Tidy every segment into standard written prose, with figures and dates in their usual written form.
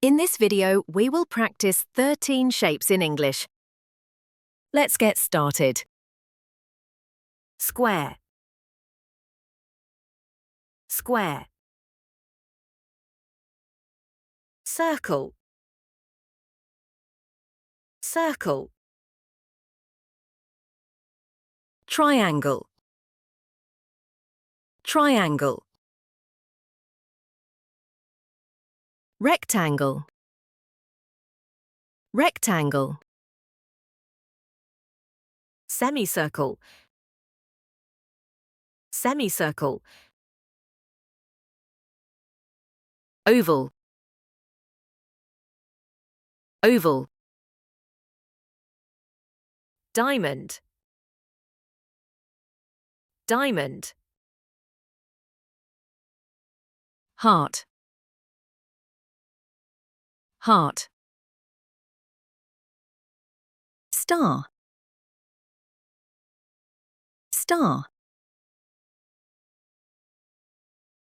In this video, we will practice 13 shapes in English. Let's get started. Square. Square. Circle. Circle. Triangle. Triangle. Rectangle. Rectangle. Semicircle. Semicircle. Oval. Oval. Diamond. Diamond. Heart. Heart. Star. Star.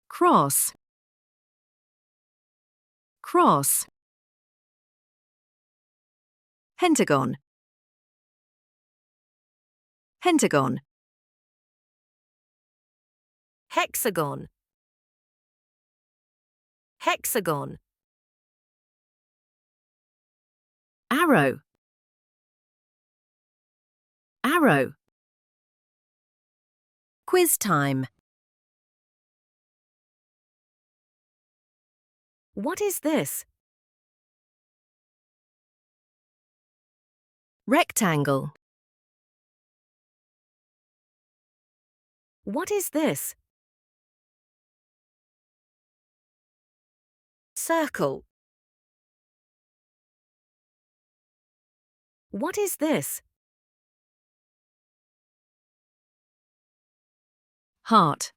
Cross. Cross. Pentagon. Pentagon. Hexagon. Hexagon. Arrow. Arrow. Quiz time. What is this? Rectangle. What is this? Circle. What is this? Heart.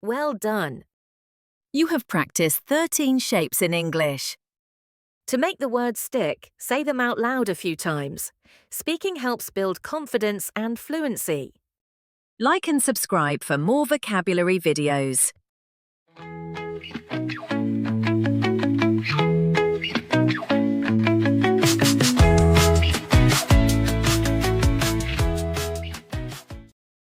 Well done. You have practiced 13 shapes in English. To make the words stick, say them out loud a few times. Speaking helps build confidence and fluency. Like and subscribe for more vocabulary videos.